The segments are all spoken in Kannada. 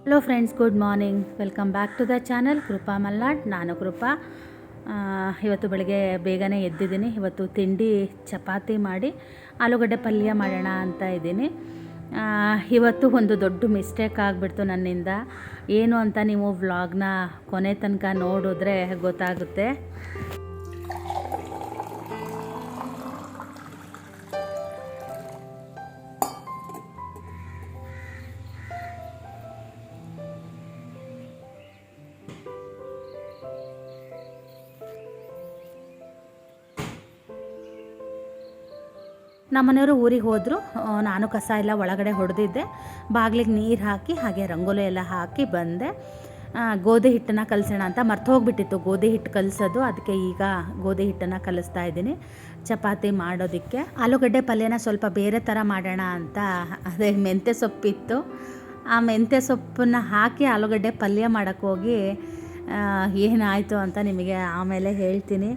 Hello friends, good morning. Welcome back to the channel Krupa Malnad. ನಾನು ಕೃಪಾ. ಇವತ್ತು ಬೆಳಗ್ಗೆ ಬೇಗನೆ ಎದ್ದಿದ್ದೀನಿ. ಇವತ್ತು ತಿಂಡಿ ಚಪಾತಿ ಮಾಡಿ ಆಲೂಗಡ್ಡೆ ಪಲ್ಯ ಮಾಡೋಣ ಅಂತ ಇದ್ದೀನಿ. ಇವತ್ತು ಒಂದು ದೊಡ್ಡ ಮಿಸ್ಟೇಕ್ ಆಗಿಬಿಡ್ತು ನನ್ನಿಂದ. ಏನು ಅಂತ ನೀವು ವ್ಲಾಗ್ನ ಕೊನೆ ತನಕ ನೋಡಿದ್ರೆ ಗೊತ್ತಾಗುತ್ತೆ. ನಮ್ಮನೆಯವರು ಊರಿಗೆ ಹೋದರು. ನಾನು ಕಸ ಎಲ್ಲ ಒಳಗಡೆ ಹೊಡೆದಿದ್ದೆ. ಬಾಗಿಲಿಗೆ ನೀರು ಹಾಕಿ ಹಾಗೆ ರಂಗೋಲಿ ಎಲ್ಲ ಹಾಕಿ ಬಂದೆ. ಗೋಧಿ ಹಿಟ್ಟನ್ನು ಕಲಸೋಣ ಅಂತ ಮರ್ತೋಗ್ಬಿಟ್ಟಿತ್ತು ಗೋಧಿ ಹಿಟ್ಟು ಕಲಸೋದು. ಅದಕ್ಕೆ ಈಗ ಗೋಧಿ ಹಿಟ್ಟನ್ನು ಕಲಿಸ್ತಾ ಇದ್ದೀನಿ ಚಪಾತಿ ಮಾಡೋದಕ್ಕೆ. ಆಲೂಗಡ್ಡೆ ಪಲ್ಯನ ಸ್ವಲ್ಪ ಬೇರೆ ಥರ ಮಾಡೋಣ ಅಂತ ಅದೇ ಮೆಂತ್ಯ ಸೊಪ್ಪಿತ್ತು. ಆ ಮೆಂತ್ಯ ಸೊಪ್ಪನ್ನು ಹಾಕಿ ಆಲೂಗಡ್ಡೆ ಪಲ್ಯ ಮಾಡೋಕ್ಕೆ ಹೋಗಿ ಏನಾಯಿತು ಅಂತ ನಿಮಗೆ ಆಮೇಲೆ ಹೇಳ್ತೀನಿ.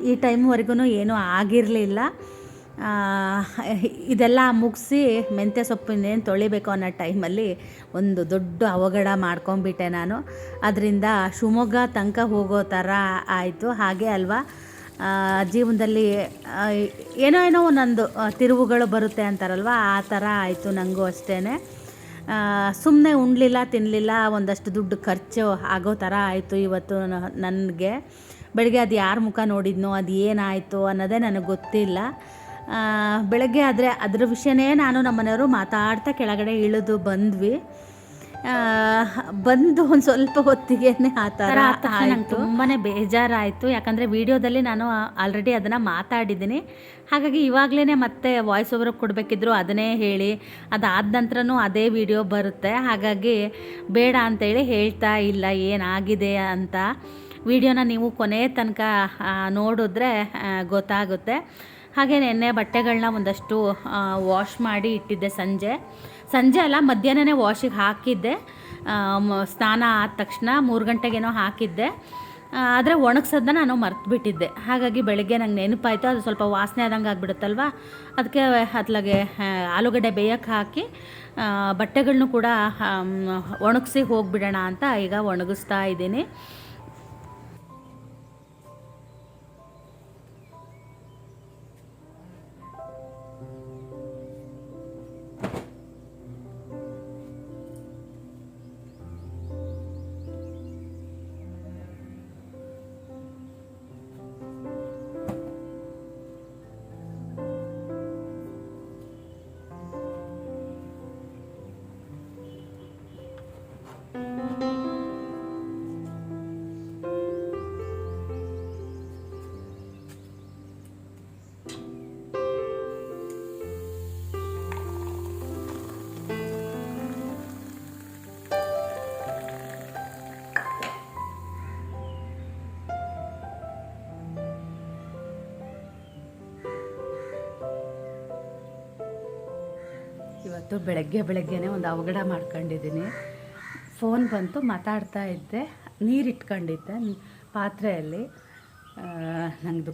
ಈ ಟೈಮ್ವರೆಗೂ ಏನೂ ಆಗಿರಲಿಲ್ಲ. ಇದೆಲ್ಲ ಮುಗಿಸಿ ಮೆಂತ್ಯ ಸೊಪ್ಪಿನೇನು ತೊಳಿಬೇಕು ಅನ್ನೋ ಟೈಮಲ್ಲಿ ಒಂದು ದೊಡ್ಡ ಅವಘಡ ಮಾಡ್ಕೊಂಬಿಟ್ಟೆ ನಾನು. ಅದರಿಂದ ಶಿವಮೊಗ್ಗ ತನಕ ಹೋಗೋ ಥರ ಆಯಿತು. ಹಾಗೆ ಅಲ್ವಾ, ಜೀವನದಲ್ಲಿ ಏನೋ ಒಂದೊಂದು ತಿರುವುಗಳು ಬರುತ್ತೆ ಅಂತಾರಲ್ವ, ಆ ಥರ ಆಯಿತು ನನಗೂ ಅಷ್ಟೇ. ಸುಮ್ಮನೆ ಉಣ್ಲಿಲ್ಲ ತಿನ್ನಲಿಲ್ಲ, ಒಂದಷ್ಟು ದುಡ್ಡು ಖರ್ಚು ಆಗೋ ಥರ ಆಯಿತು ಇವತ್ತು ನನಗೆ. ಬೆಳಗ್ಗೆ ಅದು ಯಾರ ಮುಖ ನೋಡಿದ್ನೋ, ಅದು ಏನಾಯಿತು ಅನ್ನೋದೇ ನನಗೆ ಗೊತ್ತಿಲ್ಲ. ಬೆಳಗ್ಗೆ ಆದರೆ ಅದ್ರ ವಿಷಯನೇ ನಾನು ನಮ್ಮನೆಯವರು ಮಾತಾಡ್ತಾ ಕೆಳಗಡೆ ಇಳಿದು ಬಂದ್ವಿ. ಬಂದು ಒಂದು ಸ್ವಲ್ಪ ಹೊತ್ತಿಗೆ ಆ ಥರ ನಂಗೆ ತುಂಬಾ ಬೇಜಾರಾಯಿತು. ಯಾಕಂದರೆ ವೀಡಿಯೋದಲ್ಲಿ ನಾನು ಆಲ್ರೆಡಿ ಅದನ್ನು ಮಾತಾಡಿದ್ದೀನಿ. ಹಾಗಾಗಿ ಇವಾಗಲೇ ಮತ್ತೆ ವಾಯ್ಸ್ ಓವರ್ ಕೊಡಬೇಕಿದ್ರು ಅದನ್ನೇ ಹೇಳಿ, ಅದಾದ ನಂತರನೂ ಅದೇ ವಿಡಿಯೋ ಬರುತ್ತೆ. ಹಾಗಾಗಿ ಬೇಡ ಅಂತೇಳಿ ಹೇಳ್ತಾ ಇಲ್ಲ ಏನಾಗಿದೆ ಅಂತ. ವಿಡಿಯೋನ ನೀವು ಕೊನೆ ತನಕ ನೋಡಿದ್ರೆ ಗೊತ್ತಾಗುತ್ತೆ. ಹಾಗೆ ನೆನ್ನೆ ಬಟ್ಟೆಗಳನ್ನ ಒಂದಷ್ಟು ವಾಶ್ ಮಾಡಿ ಇಟ್ಟಿದ್ದೆ. ಸಂಜೆ ಅಲ್ಲ, ಮಧ್ಯಾಹ್ನನೇ ವಾಶಿಗೆ ಹಾಕಿದ್ದೆ. ಸ್ನಾನ ಆದ ತಕ್ಷಣ 3 ಗಂಟೆಗೇನೋ ಹಾಕಿದ್ದೆ. ಆದರೆ ಒಣಗಿಸೋದನ್ನ ನಾನು ಮರ್ತುಬಿಟ್ಟಿದ್ದೆ. ಹಾಗಾಗಿ ಬೆಳಗ್ಗೆ ನಂಗೆ ನೆನಪಾಯಿತು, ಅದು ಸ್ವಲ್ಪ ವಾಸನೆ ಆದಂಗೆ ಆಗಿಬಿಡುತ್ತಲ್ವ. ಅದಕ್ಕೆ ಅತ್ಲಾಗೆ ಆಲೂಗಡ್ಡೆ ಬೇಯಕ್ಕೆ ಹಾಕಿ ಬಟ್ಟೆಗಳನ್ನೂ ಕೂಡ ಒಣಗಿಸಿ ಹೋಗಿಬಿಡೋಣ ಅಂತ ಈಗ ಒಣಗಿಸ್ತಾ ಇದ್ದೀನಿ. ಇವತ್ತು ಬೆಳಗ್ಗೆನೇ ಒಂದು ಅವಘಡ ಮಾಡ್ಕೊಂಡಿದ್ದೀನಿ. ಫೋನ್ ಬಂತು, ಮಾತಾಡ್ತಾ ಇದ್ದೆ, ನೀರು ಇಟ್ಕೊಂಡಿದ್ದೆ ಪಾತ್ರೆಯಲ್ಲಿ. ನಂಗೆ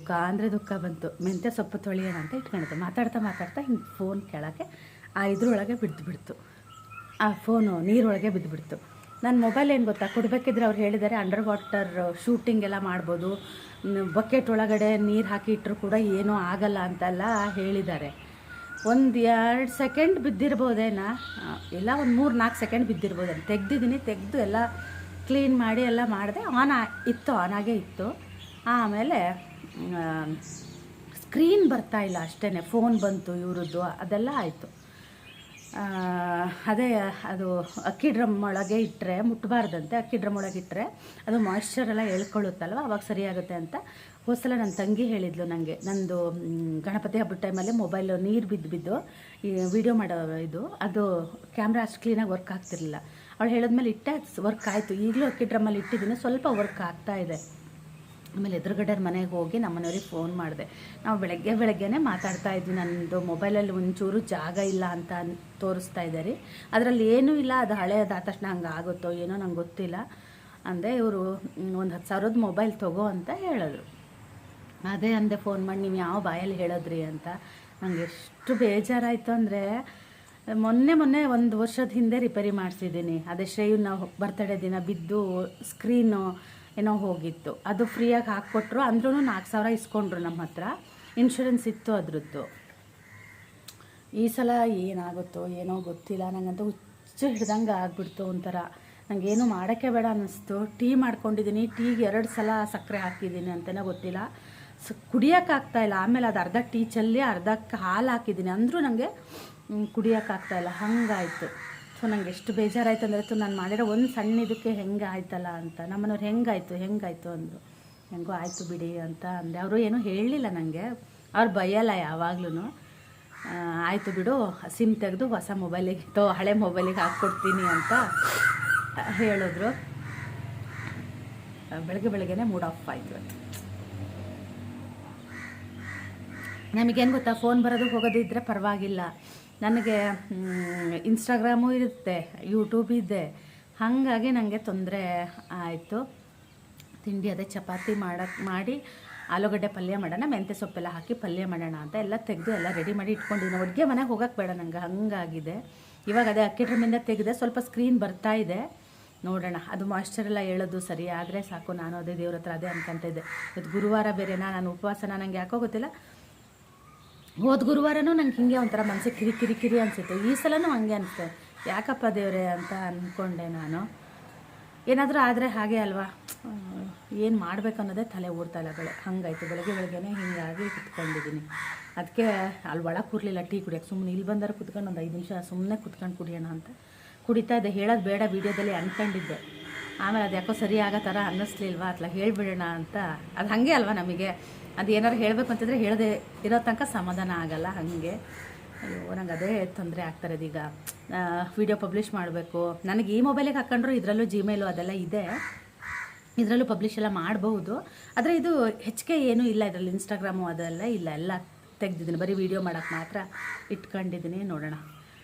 ದುಃಖ ಬಂತು. ಮೆಂತ್ಯ ಸೊಪ್ಪು ತೊಳೆಯೋಣ ಅಂತ ಇಟ್ಕೊಂಡಿದ್ದೆ. ಮಾತಾಡ್ತಾ ಹಿಂಗೆ ಫೋನ್ ಕೆಳಗೆ ಇದ್ರೊಳಗೆ ಬಿಡ್ತು. ಆ ಫೋನು ನೀರೊಳಗೆ ಬಿದ್ದುಬಿಡ್ತು. ನನ್ನ ಮೊಬೈಲ್ ಏನು ಗೊತ್ತಾ, ಕೊಡಬೇಕಿದ್ರೆ ಅವ್ರು ಹೇಳಿದ್ದಾರೆ ಅಂಡರ್ ವಾಟರ್ ಶೂಟಿಂಗ್ ಎಲ್ಲ ಮಾಡ್ಬೋದು, ಬಕೆಟ್ ಒಳಗಡೆ ನೀರು ಹಾಕಿ ಇಟ್ಟರು ಕೂಡ ಏನೂ ಆಗಲ್ಲ ಅಂತೆಲ್ಲ ಹೇಳಿದ್ದಾರೆ. 1-2 ಸೆಕೆಂಡ್ ಬಿದ್ದಿರ್ಬೋದೇನಾ, ಇಲ್ಲ ಒಂದು 3-4 ಸೆಕೆಂಡ್ ಬಿದ್ದಿರ್ಬೋದೇನು. ತೆಗೆದು ಎಲ್ಲ ಕ್ಲೀನ್ ಮಾಡಿ ಎಲ್ಲ ಮಾಡಿದೆ. ಆನ್ ಆಗೇ ಇತ್ತು. ಆಮೇಲೆ ಸ್ಕ್ರೀನ್ ಬರ್ತಾಯಿಲ್ಲ ಅಷ್ಟೇ. ಫೋನ್ ಬಂತು ಇವ್ರದ್ದು, ಅದೆಲ್ಲ ಆಯಿತು. ಅದೇ ಅದು ಅಕ್ಕಿ ಡ್ರಮ್ ಒಳಗೆ ಇಟ್ಟರೆ ಮುಟ್ಟಬಾರ್ದಂತೆ. ಅಕ್ಕಿ ಡ್ರಮ್ ಒಳಗೆ ಇಟ್ಟರೆ ಅದು ಮಾಯ್ಶ್ಚರೆಲ್ಲ ಎಳ್ಕೊಳ್ಳುತ್ತಲ್ವ, ಅವಾಗ ಸರಿಯಾಗುತ್ತೆ ಅಂತ ಹೋದ್ಸಲ ನನ್ನ ತಂಗಿ ಹೇಳಿದ್ಲು ನನಗೆ. ನಂದು ಗಣಪತಿ ಹಬ್ಬದ ಟೈಮಲ್ಲಿ ಮೊಬೈಲು ನೀರು ಬಿದ್ದು ಈ ವಿಡಿಯೋ ಮಾಡೋ ಅದು ಕ್ಯಾಮ್ರಾ ಅಷ್ಟು ಕ್ಲೀನಾಗಿ ವರ್ಕ್ ಆಗ್ತಿರಲಿಲ್ಲ. ಅವಳು ಹೇಳಿದ್ಮೇಲೆ ಇಟ್ಟೆ, ವರ್ಕ್ ಆಯಿತು. ಈಗಲೂ ಅಕ್ಕಿ ಡ್ರಮ್ಮಲ್ಲಿ ಇಟ್ಟಿದ್ದೀನಿ, ಸ್ವಲ್ಪ ವರ್ಕ್ ಆಗ್ತಾಯಿದೆ. ಆಮೇಲೆ ಎದುರುಗಡೆ ಮನೆಗೆ ಹೋಗಿ ನಮ್ಮನೆಯವ್ರಿಗೆ ಫೋನ್ ಮಾಡಿದೆ. ನಾವು ಬೆಳಗ್ಗೆನೇ ಮಾತಾಡ್ತಾ ಇದ್ವಿ. ನನ್ನದು ಮೊಬೈಲಲ್ಲಿ ಒಂಚೂರು ಜಾಗ ಇಲ್ಲ ಅಂತ ತೋರಿಸ್ತಾ ಇದ್ದಾರೆ. ಅದರಲ್ಲಿ ಏನೂ ಇಲ್ಲ, ಅದು ಹಳೆಯದಾದ ತಕ್ಷಣ ಹಂಗೆ ಆಗುತ್ತೋ ಏನೋ ನಂಗೆ ಗೊತ್ತಿಲ್ಲ ಅಂದೆ. ಇವರು ಒಂದು 10,000ದ ಮೊಬೈಲ್ ತೊಗೋ ಅಂತ ಹೇಳಿದ್ರು. ಅದೇ ಅಂದೆ ಫೋನ್ ಮಾಡಿ, ನೀವು ಯಾವ ಬಾಯಲ್ಲಿ ಹೇಳಿದ್ರಿ ಅಂತ. ನನಗೆ ಎಷ್ಟು ಬೇಜಾರಾಯಿತು ಅಂದರೆ, ಮೊನ್ನೆ 1 ವರ್ಷದ ಹಿಂದೆ ರಿಪೇರಿ ಮಾಡಿಸಿದ್ದೀನಿ. ಅದೇ ಶ್ರೇಯನ್ನ ಬರ್ತಡೇ ದಿನ ಬಿದ್ದು ಸ್ಕ್ರೀನು ಏನೋ ಹೋಗಿತ್ತು, ಅದು ಫ್ರೀಯಾಗಿ ಹಾಕ್ಕೊಟ್ರು. ಅಂದ್ರೂ 4,000 ಇಸ್ಕೊಂಡ್ರು ನಮ್ಮ ಹತ್ರ. ಇನ್ಶೂರೆನ್ಸ್ ಇತ್ತು ಅದ್ರದ್ದು. ಈ ಸಲ ಏನಾಗುತ್ತೋ ಏನೋ ಗೊತ್ತಿಲ್ಲ. ನಂಗಂತೂ ಹುಚ್ಚು ಹಿಡ್ದಂಗೆ ಆಗ್ಬಿಡ್ತು ಒಂಥರ. ನನಗೇನು ಮಾಡೋಕ್ಕೆ ಬೇಡ ಅನ್ನಿಸ್ತು. ಟೀ ಮಾಡ್ಕೊಂಡಿದ್ದೀನಿ, ಟೀಗೆ 2 ಸಲ ಸಕ್ಕರೆ ಹಾಕಿದ್ದೀನಿ ಅಂತಲೇ ಗೊತ್ತಿಲ್ಲ. ಕುಡಿಯೋಕ್ಕಾಗ್ತಾಯಿಲ್ಲ. ಆಮೇಲೆ ಅದು ಅರ್ಧ ಟೀ ಚೆಲ್ಲಿ ಅರ್ಧಕ್ಕೆ ಹಾಲು ಹಾಕಿದ್ದೀನಿ, ಅಂದರೂ ನನಗೆ ಕುಡಿಯೋಕ್ಕಾಗ್ತಾಯಿಲ್ಲ. ಹಂಗಾಯಿತು. ಸೊ ನಂಗೆ ಎಷ್ಟು ಬೇಜಾರಾಯ್ತು ಅಂದರೆ, ನಾನು ಮಾಡಿರೋ ಒಂದು ಸಣ್ಣ ಇದಕ್ಕೆ ಹೆಂಗೆ ಆಯ್ತಲ್ಲ ಅಂತ. ನಮ್ಮನವ್ರು ಹೆಂಗಾಯಿತು ಅಂದರು. ಹೆಂಗೋ ಆಯಿತು ಬಿಡಿ ಅಂತ ಅಂದೆ. ಅವರು ಏನೂ ಹೇಳಲಿಲ್ಲ ನನಗೆ. ಅವ್ರು ಬೈಯಲ್ಲ ಯಾವಾಗ್ಲೂ. ಆಯಿತು ಬಿಡು, ಸಿಮ್ ತೆಗೆದು ಹೊಸ ಮೊಬೈಲಿಗೆ ಹಳೆ ಮೊಬೈಲಿಗೆ ಹಾಕ್ಕೊಡ್ತೀನಿ ಅಂತ ಹೇಳಿದ್ರು. ಬೆಳಗ್ಗೆನೇ ಮೂಡ್ ಆಫ್ ಆಯಿತು. ನಮಗೇನು ಗೊತ್ತಾ, ಫೋನ್ ಬರೋದು ಹೋಗೋದು ಇದ್ದರೆ ಪರವಾಗಿಲ್ಲ. ನನಗೆ ಇನ್ಸ್ಟಾಗ್ರಾಮು ಇರುತ್ತೆ, ಯೂಟ್ಯೂಬ್ ಇದೆ. ಹಾಗಾಗಿ ನನಗೆ ತೊಂದರೆ ಆಯಿತು. ತಿಂಡಿ ಅದೇ ಚಪಾತಿ ಮಾಡಿ ಆಲೂಗಡ್ಡೆ ಪಲ್ಯ ಮಾಡೋಣ, ಮೆಂತ್ಯ ಸೊಪ್ಪೆಲ್ಲ ಹಾಕಿ ಪಲ್ಯ ಮಾಡೋಣ ಅಂತ ಎಲ್ಲ ತೆಗೆದು ಎಲ್ಲ ರೆಡಿ ಮಾಡಿ ಇಟ್ಕೊಂಡಿದ್ದೀನಿ. ಅಡುಗೆ ಮನೆಗೆ ಹೋಗೋಕ್ಕೆ ಬೇಡ ನಂಗೆ, ಹಂಗಾಗಿದೆ. ಇವಾಗ ಅದೇ ಅಕ್ಕಿ ಡ್ರಮ್ಮಿಂದ ತೆಗೆದೆ, ಸ್ವಲ್ಪ ಸ್ಕ್ರೀನ್ ಬರ್ತಾ ಇದೆ. ನೋಡೋಣ, ಅದು ಮಾಯ್ಶ್ಚರೆಲ್ಲ ಹೇಳೋದು ಸರಿ ಆದರೆ ಸಾಕು. ನಾನು ಅದೇ ದೇವ್ರ ಹತ್ರ ಅದೇ ಅನ್ಕೊಂತ ಇದ್ದೆ. ಇವತ್ತು ಗುರುವಾರ ಬೇರೆನಾ, ನಾನು ಉಪವಾಸನ, ನನಗೆ ಯಾಕೋ ಗೊತ್ತಿಲ್ಲ. ಹೋದ ಗುರುವಾರನೂ ನಂಗೆ ಹಿಂಗೆ ಒಂಥರ ಮನಸ್ಸಿಗೆ ಕಿರಿ ಅನಿಸಿತ್ತು. ಈ ಸಲನೂ ಹಂಗೆ ಅನಿಸ್ತು. ಯಾಕಪ್ಪ ದೇವ್ರೆ ಅಂತ ಅಂದ್ಕೊಂಡೆ ನಾನು. ಏನಾದರೂ ಆದರೆ ಹಾಗೆ ಅಲ್ವಾ, ಏನು ಮಾಡಬೇಕು ಅನ್ನೋದೇ ತಲೆ ಓಡ್ತಾ ಇಲ್ಲ. ಹಂಗಾಯಿತು. ಬೆಳಗ್ಗೆನೇ ಹೀಗಾಗಿ ಕುತ್ಕೊಂಡಿದ್ದೀನಿ. ಅದಕ್ಕೆ ಅಲ್ಲಿ ಒಳಗೆ ಕೂರಲಿಲ್ಲ ಟೀ ಕುಡಿಯೋಕ್ಕೆ. ಸುಮ್ಮನೆ ಇಲ್ಲಿ ಬಂದರೆ ಕುತ್ಕೊಂಡು ಒಂದು 5 ನಿಮಿಷ ಸುಮ್ಮನೆ ಕುತ್ಕೊಂಡು ಕುಡಿಯೋಣ ಅಂತ ಕುಡಿತಾ ಇದ್ದೆ. ಹೇಳೋದು ಬೇಡ ವೀಡಿಯೋದಲ್ಲಿ ಅಂದ್ಕೊಂಡಿದ್ದೆ. ಆಮೇಲೆ ಅದು ಯಾಕೋ ಸರಿ ಆಗೋ ಥರ ಅನ್ನಿಸ್ಲಿಲ್ವಾ, ಅತ್ಲ ಹೇಳಿಬಿಡೋಣ ಅಂತ. ಅದು ಹಾಗೆ ಅಲ್ವಾ ನಮಗೆ, ಅದು ಏನಾರು ಹೇಳಬೇಕು ಅಂತಂದರೆ ಹೇಳದೆ ಇರೋ ತನಕ ಸಮಾಧಾನ ಆಗಲ್ಲ. ಹಾಗೆ ಅಯ್ಯೋ ನಂಗೆ ಅದೇ ತೊಂದರೆ ಆಗ್ತಾಯಿರೋದು. ಈಗ ವಿಡಿಯೋ ಪಬ್ಲಿಷ್ ಮಾಡಬೇಕು. ನನಗೆ ಈ ಮೊಬೈಲಿಗೆ ಹಾಕ್ಕೊಂಡ್ರು ಇದರಲ್ಲೂ ಜಿಮೇಲು ಅದೆಲ್ಲ ಇದೆ, ಇದರಲ್ಲೂ ಪಬ್ಲಿಷ್ ಎಲ್ಲ ಮಾಡಬಹುದು. ಆದರೆ ಇದು ಹೆಚ್ಚಿಗೆ ಏನೂ ಇಲ್ಲ ಇದರಲ್ಲಿ. ಇನ್ಸ್ಟಾಗ್ರಾಮು ಅದೆಲ್ಲ ಇಲ್ಲ, ಎಲ್ಲ ತೆಗೆದಿದ್ದೀನಿ. ಬರೀ ವೀಡಿಯೋ ಮಾಡೋಕ್ಕೆ ಮಾತ್ರ ಇಟ್ಕೊಂಡಿದ್ದೀನಿ. ನೋಡೋಣ,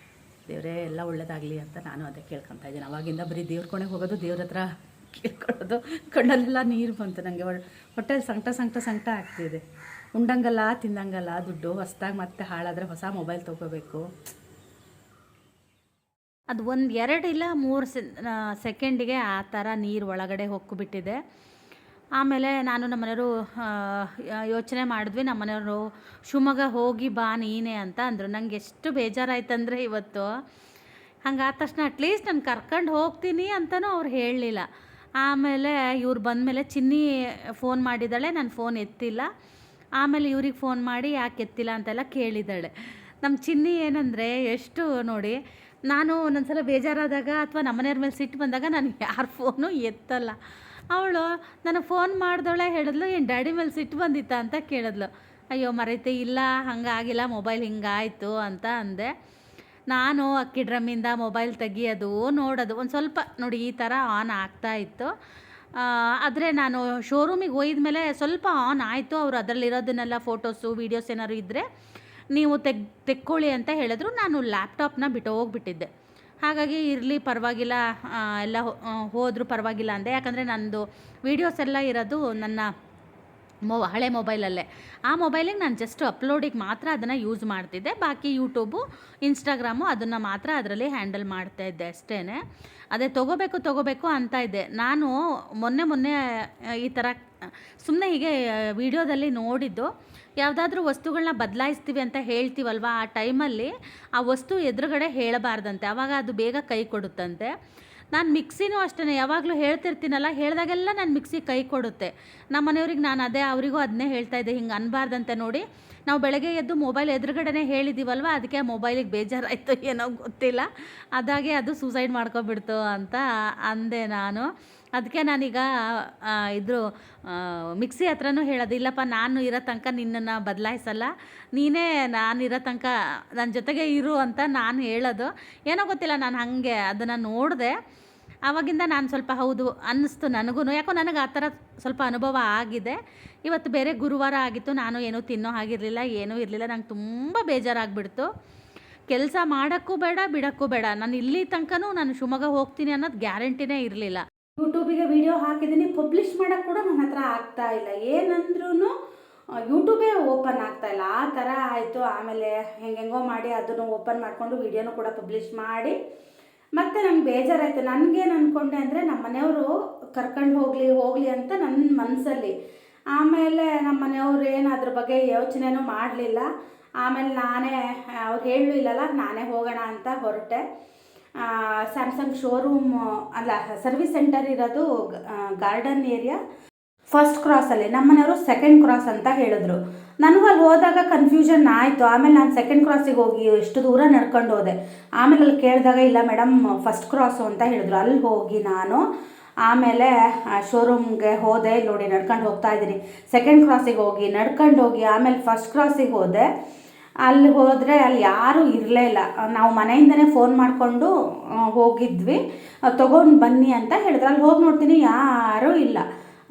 ದೇವರೇ ಎಲ್ಲ ಒಳ್ಳೇದಾಗಲಿ ಅಂತ ನಾನು ಅದೇ ಕೇಳ್ಕೊತಾ ಇದ್ದೀನಿ. ಅವಾಗಿಂದ ಬರೀ ದೇವ್ರ ಕೋಣೆಗೆ ಹೋಗೋದು, ದೇವ್ರ ಹತ್ರ ಕೇಳ್ಕೊಳ್ಳೋದು. ಕಣ್ಣಲ್ಲೆಲ್ಲ ನೀರು ಬಂತು ನನಗೆ. ಹೊಟ್ಟೆಲಿ ಸಂಕಟ ಆಗ್ತಿದೆ. ಉಂಡಂಗಲ್ಲ ತಿಂದಂಗಲ್ಲ ದುಡ್ಡು. ಹೊಸದಾಗಿ ಮತ್ತೆ ಹಾಳಾದರೆ ಹೊಸ ಮೊಬೈಲ್ ತೊಗೋಬೇಕು. ಅದು 1, 2 ಇಲ್ಲ 3 ಸೆಕೆಂಡಿಗೆ ಆ ಥರ ನೀರು ಒಳಗಡೆ ಹೊಕ್ಕಿಬಿಟ್ಟಿದೆ. ಆಮೇಲೆ ನಾನು ನಮ್ಮನೆಯವರು ಯೋಚನೆ ಮಾಡಿದ್ವಿ. ನಮ್ಮನೆಯವರು ಶಿವಮೊಗ್ಗ ಹೋಗಿ ಬಾ ನೀನೇ ಅಂತ ಅಂದರು. ನಂಗೆ ಎಷ್ಟು ಬೇಜಾರಾಯ್ತಂದರೆ ಇವತ್ತು. ಹಂಗಾದ ತಕ್ಷಣ ಅಟ್ಲೀಸ್ಟ್ ನಾನು ಕರ್ಕೊಂಡು ಹೋಗ್ತೀನಿ ಅಂತಲೂ ಅವ್ರು ಹೇಳಲಿಲ್ಲ. ಆಮೇಲೆ ಇವ್ರು ಬಂದಮೇಲೆ ಚಿನ್ನಿ ಫೋನ್ ಮಾಡಿದ್ದಾಳೆ, ನಾನು ಫೋನ್ ಎತ್ತಿಲ್ಲ. ಆಮೇಲೆ ಇವ್ರಿಗೆ ಫೋನ್ ಮಾಡಿ ಯಾಕೆ ಎತ್ತಿಲ್ಲ ಅಂತೆಲ್ಲ ಕೇಳಿದ್ದಾಳೆ. ನಮ್ಮ ಚಿನ್ನಿ ಏನಂದರೆ ಎಷ್ಟು ನೋಡಿ, ನಾನು ಒಂದೊಂದ್ಸಲ ಬೇಜಾರಾದಾಗ ಅಥವಾ ನಮ್ಮನೆಯವ್ರ ಮೇಲೆ ಸಿಟ್ಟು ಬಂದಾಗ ನಾನು ಯಾರ ಫೋನು ಎತ್ತಲ್ಲ. ಅವಳು ನನಗೆ ಫೋನ್ ಮಾಡಿದವಳೆ ಹೇಳಿದ್ಲು, ಏನು ಡ್ಯಾಡಿ ಮೇಲೆ ಸಿಟ್ಟು ಬಂದಿತ್ತಾ ಅಂತ ಕೇಳಿದ್ಲು. ಅಯ್ಯೋ ಮರೈತೆ, ಇಲ್ಲ ಹಂಗಾಗಿಲ್ಲ, ಮೊಬೈಲ್ ಹಿಂಗಾಯಿತು ಅಂತ ಅಂದೆ. ನಾನು ಅಕ್ಕಿ ಡ್ರಮ್ಮಿಂದ ಮೊಬೈಲ್ ತೆಗಿಯೋದು ನೋಡೋದು ಒಂದು ಸ್ವಲ್ಪ ನೋಡಿ ಈ ಥರ ಆನ್ ಆಗ್ತಾಯಿತ್ತು. ಆದರೆ ನಾನು ಶೋರೂಮಿಗೆ ಒಯ್ದ ಮೇಲೆ ಸ್ವಲ್ಪ ಆನ್ ಆಯಿತು. ಅವರು ಅದರಲ್ಲಿರೋದನ್ನೆಲ್ಲ ಫೋಟೋಸು ವೀಡಿಯೋಸ್ ಏನಾದ್ರು ಇದ್ದರೆ ನೀವು ತೆಕ್ಕೊಳ್ಳಿ ಅಂತ ಹೇಳಿದ್ರು. ನಾನು ಲ್ಯಾಪ್ಟಾಪ್ನ ಬಿಟ್ಟು ಹೋಗ್ಬಿಟ್ಟಿದ್ದೆ. ಹಾಗಾಗಿ ಇರಲಿ ಪರವಾಗಿಲ್ಲ, ಎಲ್ಲ ಹೋದರೂ ಪರವಾಗಿಲ್ಲ ಅಂದೆ. ಯಾಕಂದರೆ ನನ್ನದು ವೀಡಿಯೋಸ್ ಎಲ್ಲ ಇರೋದು ನನ್ನ ಹಳೆ ಮೊಬೈಲಲ್ಲೇ. ಆ ಮೊಬೈಲಿಗೆ ನಾನು ಜಸ್ಟ್ ಅಪ್ಲೋಡಿಗೆ ಮಾತ್ರ ಅದನ್ನು ಯೂಸ್ ಮಾಡ್ತಿದ್ದೆ. ಬಾಕಿ ಯೂಟ್ಯೂಬು, ಇನ್ಸ್ಟಾಗ್ರಾಮು ಅದನ್ನು ಮಾತ್ರ ಅದರಲ್ಲಿ ಹ್ಯಾಂಡಲ್ ಮಾಡ್ತಾಯಿದ್ದೆ ಅಷ್ಟೇ. ಅದೇ ತೊಗೋಬೇಕು ಅಂತ ಇದ್ದೆ. ನಾನು ಮೊನ್ನೆ ಈ ಥರ ಸುಮ್ಮನೆ ಹೀಗೆ ವಿಡಿಯೋದಲ್ಲಿ ನೋಡಿದ್ದು, ಯಾವುದಾದ್ರೂ ವಸ್ತುಗಳನ್ನ ಬದಲಾಯಿಸ್ತೀವಿ ಅಂತ ಹೇಳ್ತೀವಲ್ವ, ಆ ಟೈಮಲ್ಲಿ ಆ ವಸ್ತು ಎದುರುಗಡೆ ಹೇಳಬಾರ್ದಂತೆ, ಆವಾಗ ಅದು ಬೇಗ ಕೈ ಕೊಡುತ್ತಂತೆ. ನಾನು ಮಿಕ್ಸಿನೂ ಅಷ್ಟೇ ಯಾವಾಗಲೂ ಹೇಳ್ತಿರ್ತೀನಲ್ಲ, ಹೇಳಿದಾಗೆಲ್ಲ ನಾನು ಮಿಕ್ಸಿ ಕೈ ಕೊಡುತ್ತೆ. ನಮ್ಮ ಮನೆಯವ್ರಿಗೆ ನಾನು ಅವರಿಗೂ ಅದನ್ನೇ ಹೇಳ್ತಾಯಿದ್ದೆ, ಹಿಂಗೆ ಅನ್ಬಾರ್ದಂತೆ ನೋಡಿ. ನಾವು ಬೆಳಗ್ಗೆ ಎದ್ದು ಮೊಬೈಲ್ ಎದುರುಗಡೆನೇ ಹೇಳಿದ್ದೀವಲ್ವ, ಅದಕ್ಕೆ ಮೊಬೈಲಿಗೆ ಬೇಜಾರಾಯಿತು ಏನೋ ಗೊತ್ತಿಲ್ಲ, ಅದಾಗೆ ಅದು ಸೂಸೈಡ್ ಮಾಡ್ಕೊಬಿಡ್ತು ಅಂತ ಅಂದೆ ನಾನು. ಅದಕ್ಕೆ ನಾನೀಗ ಮಿಕ್ಸಿ ಹತ್ರನೂ ಹೇಳೋದು, ಇಲ್ಲಪ್ಪ ನಾನು ಇರೋ ತನಕ ನಿನ್ನನ್ನು ಬದಲಾಯಿಸಲ್ಲ, ನೀನೇ ನಾನಿರೋ ತನಕ ನನ್ನ ಜೊತೆಗೆ ಇರು ಅಂತ ನಾನು ಹೇಳೋದು. ಏನೋ ಗೊತ್ತಿಲ್ಲ, ನಾನು ಹಾಗೆ ಅದನ್ನು ನೋಡಿದೆ. ಆವಾಗಿಂದ ನಾನು ಸ್ವಲ್ಪ ಹೌದು ಅನ್ನಿಸ್ತು ನನಗೂ. ಯಾಕೋ ನನಗೆ ಆ ಥರ ಸ್ವಲ್ಪ ಅನುಭವ ಆಗಿದೆ. ಇವತ್ತು ಬೇರೆ ಗುರುವಾರ ಆಗಿತ್ತು, ನಾನು ಏನೂ ತಿನ್ನೋ ಹಾಗಿರಲಿಲ್ಲ, ಏನೂ ಇರಲಿಲ್ಲ. ನಂಗೆ ತುಂಬ ಬೇಜಾರಾಗ್ಬಿಡ್ತು. ಕೆಲಸ ಮಾಡೋಕ್ಕೂ ಬೇಡ, ಬಿಡೋಕ್ಕೂ ಬೇಡ. ನಾನು ಇಲ್ಲಿ ತನಕನೂ ನಾನು ಶಿವಮೊಗ್ಗ ಹೋಗ್ತೀನಿ ಅನ್ನೋದು ಗ್ಯಾರಂಟಿನೇ ಇರಲಿಲ್ಲ. ಯೂಟ್ಯೂಬಿಗೆ ವಿಡಿಯೋ ಹಾಕಿದ್ದೀನಿ, ಪಬ್ಲಿಷ್ ಮಾಡೋಕ್ಕೆ ಕೂಡ ನನ್ನ ಹತ್ರ ಆಗ್ತಾ ಇಲ್ಲ. ಏನಂದ್ರೂ ಯೂಟ್ಯೂಬೇ ಓಪನ್ ಆಗ್ತಾಯಿಲ್ಲ, ಆ ಥರ ಆಯಿತು. ಆಮೇಲೆ ಹೆಂಗೆಂಗೋ ಮಾಡಿ ಅದನ್ನು ಓಪನ್ ಮಾಡಿಕೊಂಡು ವೀಡಿಯೋನು ಕೂಡ ಪಬ್ಲಿಷ್ ಮಾಡಿ ಮತ್ತು ನಂಗೆ ಬೇಜಾರಾಯಿತು. ನನಗೇನು ಅಂದ್ಕೊಂಡೆ ಅಂದರೆ ನಮ್ಮ ಮನೆಯವರು ಕರ್ಕೊಂಡು ಹೋಗಲಿ ಅಂತ ನನ್ನ ಮನಸ್ಸಲ್ಲಿ. ಆಮೇಲೆ ನಮ್ಮ ಮನೆಯವ್ರು ಏನು ಅದ್ರ ಬಗ್ಗೆ ಯೋಚನೆನೂ ಮಾಡಲಿಲ್ಲ. ಆಮೇಲೆ ನಾನೇ ಅವ್ರು ಹೇಳಲೂ ಇಲ್ಲಲ್ಲ, ನಾನೇ ಹೋಗೋಣ ಅಂತ ಹೊರಟೆ. ಸ್ಯಾಮ್ಸಂಗ್ ಶೋರೂಮ್ ಅಲ್ಲ, ಸರ್ವಿಸ್ ಸೆಂಟರ್ ಇರೋದು ಗಾರ್ಡನ್ ಏರಿಯಾ ಫಸ್ಟ್ ಕ್ರಾಸಲ್ಲಿ, ನಮ್ಮ ಮನೆಯವರು ಸೆಕೆಂಡ್ ಕ್ರಾಸ್ ಅಂತ ಹೇಳಿದ್ರು. ನನಗೂ ಅಲ್ಲಿ ಹೋದಾಗ ಕನ್ಫ್ಯೂಷನ್ ಆಯಿತು. ಆಮೇಲೆ ನಾನು ಸೆಕೆಂಡ್ ಕ್ರಾಸಿಗೆ ಹೋಗಿ ಎಷ್ಟು ದೂರ ನಡ್ಕೊಂಡು ಹೋದೆ. ಆಮೇಲೆ ಅಲ್ಲಿ ಕೇಳಿದಾಗ ಇಲ್ಲ ಮೇಡಮ್ ಫಸ್ಟ್ ಕ್ರಾಸು ಅಂತ ಹೇಳಿದ್ರು. ಅಲ್ಲಿ ಹೋಗಿ ನಾನು ಆಮೇಲೆ ಶೋರೂಮ್ಗೆ ಹೋದೆ. ನೋಡಿ ನಡ್ಕೊಂಡು ಹೋಗ್ತಾ ಇದ್ದೀನಿ. ಸೆಕೆಂಡ್ ಕ್ರಾಸಿಗೆ ಹೋಗಿ ನಡ್ಕೊಂಡು ಹೋಗಿ ಆಮೇಲೆ ಫಸ್ಟ್ ಕ್ರಾಸಿಗೆ ಹೋದೆ. ಅಲ್ಲಿ ಹೋದರೆ ಅಲ್ಲಿ ಯಾರೂ ಇರಲೇ ಇಲ್ಲ. ನಾವು ಮನೆಯಿಂದನೇ ಫೋನ್ ಮಾಡಿಕೊಂಡು ಹೋಗಿದ್ವಿ, ತೊಗೊಂಡು ಬನ್ನಿ ಅಂತ ಹೇಳಿದ್ರು. ಅಲ್ಲಿ ಹೋಗಿ ನೋಡ್ತೀನಿ ಯಾರೂ ಇಲ್ಲ.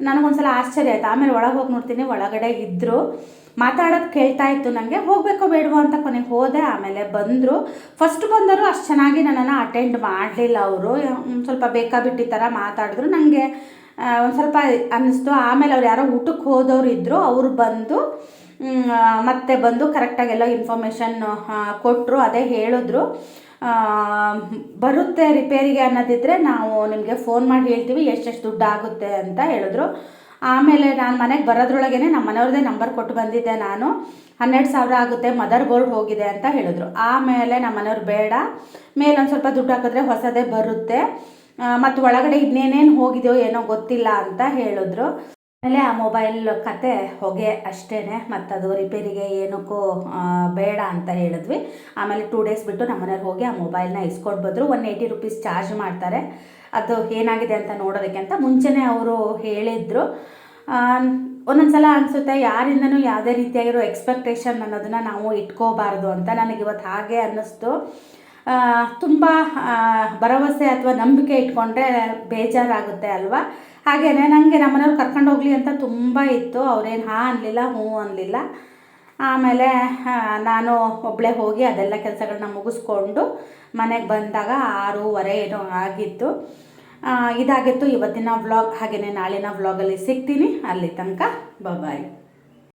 ನನಗೊಂದ್ಸಲ ಆಶ್ಚರ್ಯ ಆಯಿತು. ಆಮೇಲೆ ಒಳಗೆ ಹೋಗಿ ನೋಡ್ತೀನಿ, ಒಳಗಡೆ ಇದ್ದರು. ಮಾತಾಡೋದು ಕೇಳ್ತಾ ಇತ್ತು ನನಗೆ, ಹೋಗಬೇಕೋ ಬೇಡವೋ ಅಂತ ಕೊನೆಗೆ ಹೋದೆ. ಆಮೇಲೆ ಬಂದರು. ಫಸ್ಟ್ ಬಂದರು ಅಷ್ಟು ಚೆನ್ನಾಗಿ ನನ್ನನ್ನು ಅಟೆಂಡ್ ಮಾಡಲಿಲ್ಲ ಅವರು. ಸ್ವಲ್ಪ ಬೇಕಾಬಿಟ್ಟಿ ಥರ ಮಾತಾಡಿದ್ರು. ನನಗೆ ಒಂದು ಸ್ವಲ್ಪ ಅನ್ನಿಸ್ತು. ಆಮೇಲೆ ಅವ್ರು ಯಾರೋ ಊಟಕ್ಕೆ ಹೋದವ್ರು ಇದ್ದರು, ಅವರು ಬಂದು ಕರೆಕ್ಟಾಗೆಲ್ಲ ಇನ್ಫಾರ್ಮೇಷನ್ ಕೊಟ್ಟರು. ಅದೇ ಹೇಳಿದ್ರು, ಬರುತ್ತೆ ರಿಪೇರಿಗೆ ಅನ್ನೋದಿದ್ದರೆ ನಾವು ನಿಮಗೆ ಫೋನ್ ಮಾಡಿ ಹೇಳ್ತೀವಿ ಎಷ್ಟೆಷ್ಟು ದುಡ್ಡು ಆಗುತ್ತೆ ಅಂತ ಹೇಳಿದ್ರು. ಆಮೇಲೆ ನಾನು ಮನೆಗೆ ಬರೋದ್ರೊಳಗೇ ನಮ್ಮ ಮನೆಯವ್ರದ್ದೇ ನಂಬರ್ ಕೊಟ್ಟು ಬಂದಿದ್ದೆ ನಾನು. 12,000 ಆಗುತ್ತೆ, ಮದರ್ ಬೋರ್ಡ್ ಹೋಗಿದೆ ಅಂತ ಹೇಳಿದ್ರು. ಆಮೇಲೆ ನಮ್ಮ ಮನೆಯವ್ರು ಬೇಡ, ಮೇಲೊಂದು ಸ್ವಲ್ಪ ದುಡ್ಡು ಹಾಕಿದ್ರೆ ಹೊಸದೇ ಬರುತ್ತೆ, ಮತ್ತು ಒಳಗಡೆ ಇನ್ನೇನೇನು ಹೋಗಿದೆಯೋ ಏನೋ ಗೊತ್ತಿಲ್ಲ ಅಂತ ಹೇಳಿದ್ರು. ಆಮೇಲೆ ಆ ಮೊಬೈಲ್ ಕತೆ ಹೊಗೆ ಅಷ್ಟೇ, ಮತ್ತು ಅದು ರಿಪೇರಿಗೆ ಏನಕ್ಕೂ ಬೇಡ ಅಂತ ಹೇಳಿದ್ವಿ. ಆಮೇಲೆ 2 ಡೇಸ್ ಬಿಟ್ಟು ನಮ್ಮ ಮನೆಯವ್ರು ಹೋಗಿ ಆ ಮೊಬೈಲ್ನ ಇಸ್ಕೊಂಡು ಬಂದರು. 180 ರೂಪೀಸ್ ಚಾರ್ಜ್ ಮಾಡ್ತಾರೆ ಅದು ಏನಾಗಿದೆ ಅಂತ ನೋಡೋದಕ್ಕೆ ಅಂತ. ಮುಂಚೆನೇ ಅವರು ಹೇಳಿದರು. ಒಂದೊಂದು ಸಲ ಅನಿಸುತ್ತೆ ಯಾರಿಂದನೂ ಯಾವುದೇ ರೀತಿಯಾಗಿರೋ ಎಕ್ಸ್ಪೆಕ್ಟೇಷನ್ ಅನ್ನೋದನ್ನು ನಾವು ಇಟ್ಕೋಬಾರ್ದು ಅಂತ. ನನಗಿವತ್ತು ಹಾಗೆ ಅನ್ನಿಸ್ತು. ತುಂಬ ಭರವಸೆ ಅಥವಾ ನಂಬಿಕೆ ಇಟ್ಕೊಂಡ್ರೆ ಬೇಜಾರಾಗುತ್ತೆ ಅಲ್ವಾ. ಹಾಗೆಯೇ ನನಗೆ ನಮ್ಮ ಮನೆಯವ್ರು ಕರ್ಕೊಂಡು ಹೋಗಲಿ ಅಂತ ತುಂಬ ಇತ್ತು. ಅವ್ರೇನು ಹಾಂ ಅನ್ನಲಿಲ್ಲ, ಹ್ಞೂ ಅನ್ನಲಿಲ್ಲ. ಆಮೇಲೆ ನಾನು ಒಬ್ಬಳೇ ಹೋಗಿ ಅದೆಲ್ಲ ಕೆಲಸಗಳನ್ನ ಮುಗಿಸ್ಕೊಂಡು ಮನೆಗೆ ಬಂದಾಗ 6:30 ಏನೋ ಆಗಿತ್ತು. ಇದಾಗಿತ್ತು ಇವತ್ತಿನ ವ್ಲಾಗ್. ಹಾಗೆಯೇ ನಾಳಿನ ವ್ಲಾಗಲ್ಲಿ ಸಿಗ್ತೀನಿ. ಅಲ್ಲಿ ತನಕ ಬಾಯ್.